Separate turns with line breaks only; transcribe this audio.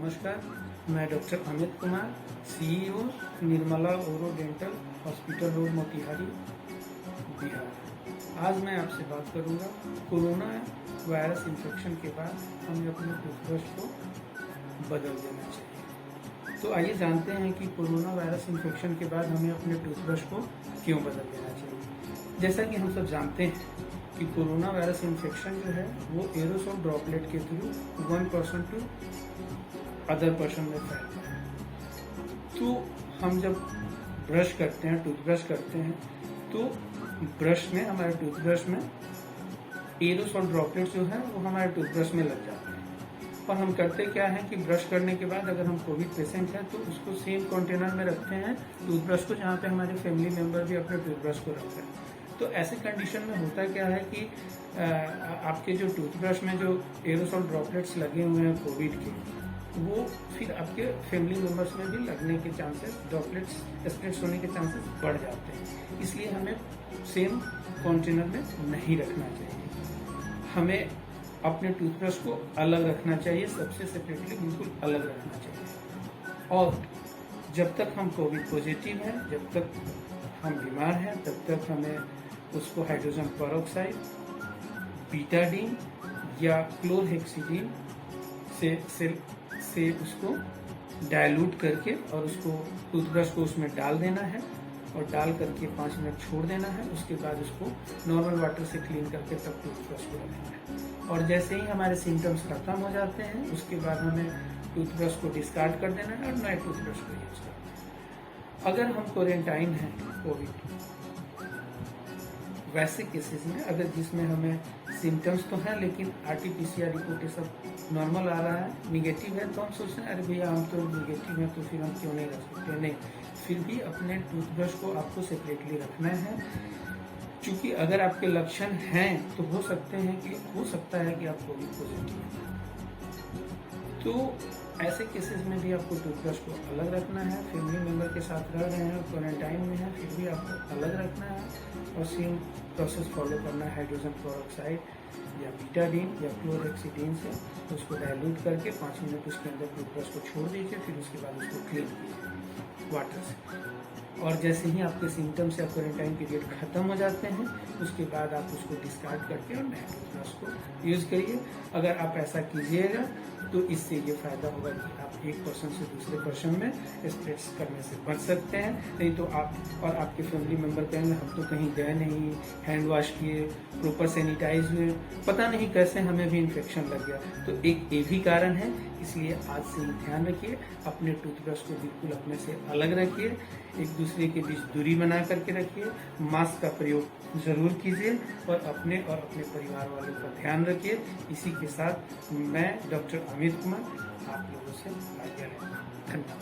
नमस्कार, मैं doctor Amit Kumar, CEO Nirmala ओरो dental hospital road Motihari, Bihar. आज मैं आपसे बात करूंगा कोरोना वायरस इन्फेक्शन के बाद हमें अपने टूथब्रश को बदल देना चाहिए। तो आइए जानते हैं कि कोरोना वायरस इन्फेक्शन के बाद हमें अपने टूथब्रश को क्यों बदल देना चाहिए। जैसा कि हम सब जानते हैं कि कोरोना वायरस इन्फेक्शन जो है वो एरोसोल ड्रॉपलेट के थ्रू 1% टू अदर पर्सन में फैलता है। तो हम जब ब्रश करते हैं, टूथब्रश करते हैं, तो ब्रश में, हमारे टूथब्रश में एरोसोल ड्रॉपलेट जो है वो हमारे टूथब्रश में लग जाते हैं। और हम करते क्या है कि ब्रश करने के बाद अगर हम कोविड पेशेंट हैं तो उसको सेम कंटेनर में रखते हैं टूथब्रश को, जहाँ पे हमारे फैमिली मेंबर भी अपने टूथब्रश को रखते हैं। तो ऐसे कंडीशन में होता क्या है कि आपके जो टूथब्रश में जो एरोसोल ड्रॉपलेट्स लगे हुए हैं कोविड के, वो फिर आपके फैमिली मेंबर्स में भी लगने के चांसेस, ड्रॉपलेट्स स्प्रेड होने के चांसेस बढ़ जाते हैं। इसलिए हमें सेम कंटेनर में नहीं रखना चाहिए। हमें अपने टूथब्रश को अलग रखना चाहिए, सबसे सेपरेटली बिल्कुल अलग रखना चाहिए। और जब तक हम कोविड पॉजिटिव हैं, जब तक हम बीमार हैं, तब तक हमें उसको हाइड्रोजन पेरोक्साइड, बीटाडीन या क्लोरहेक्सिडीन से उसको डाइल्यूट करके और उसको टूथब्रश को उसमें डाल देना है और डाल करके 5 मिनट छोड़ देना है। उसके बाद उसको नॉर्मल वाटर से क्लीन करके तब टूथब्रश को रखना है। और जैसे ही हमारे सिम्टम्स खत्म हो जाते हैं उसके बाद हमें टूथब्रश को डिस्कार्ड कर देना है और नए टूथब्रश को यूज करना है। अगर हम क्वारंटाइन हैं कोविड, वैसे केसेस में अगर जिसमें हमें सिम्टम्स तो हैं लेकिन आरटीपीसीआर रिपोर्ट ये सब नॉर्मल आ रहा है, निगेटिव है, तो हम सोचते हैं अरे भैया हम तो निगेटिव हैं तो फिर हम क्यों नहीं रख सकते। नहीं, फिर भी अपने टूथब्रश को आपको सेपरेटली रखना है। क्योंकि अगर आपके लक्षण हैं तो हो सकता है कि आप कोविड पॉजिटिव हैं। तो ऐसे केसेस में भी आपको टूथब्रश को अलग रखना है। फैमिली मेंबर के साथ रह रहे हैं, क्वारंटाइन में है, फिर भी आपको अलग रखना है और सेम प्रोसेस फॉलो करना है हाइड्रोजन पेरोक्साइड या बीटाडीन या क्लोरहेक्सिडीन से। तो उसको डाइल्यूट करके 5 मिनट उसके अंदर टूथब्रश को छोड़ दीजिए, फिर उसके बाद उसको क्लीन कीजिए वाटर से। और जैसे ही आपके सिम्टम्स या क्वारंटाइन पीरियड खत्म हो जाते हैं उसके बाद आप उसको डिस्कार्ड करके और नए टूथब्रश को यूज़ करिए। अगर आप ऐसा कीजिएगा तो इससे ये फायदा होगा कि आप एक पर्सन से दूसरे पर्सन में स्प्रेड्स करने से बच सकते हैं। नहीं तो आप और आपके फैमिली मेंबर कहेंगे हम तो कहीं गए नहीं, हैंड वॉश किए, प्रॉपर सैनिटाइज हुए, पता नहीं कैसे हमें भी इन्फेक्शन लग गया। तो एक ये भी कारण है। इसलिए आज से ध्यान रखिए, अपने टूथब्रश को बिल्कुल अपने से अलग रखिए, एक दूसरे के बीच दूरी बना करके रखिए, मास्क का प्रयोग जरूर कीजिए और अपने परिवार वालों का ध्यान रखिए। इसी के साथ मैं डॉक्टर अमित कुमार आप लोगों से आज्ञा लेता हूं। धन्यवाद।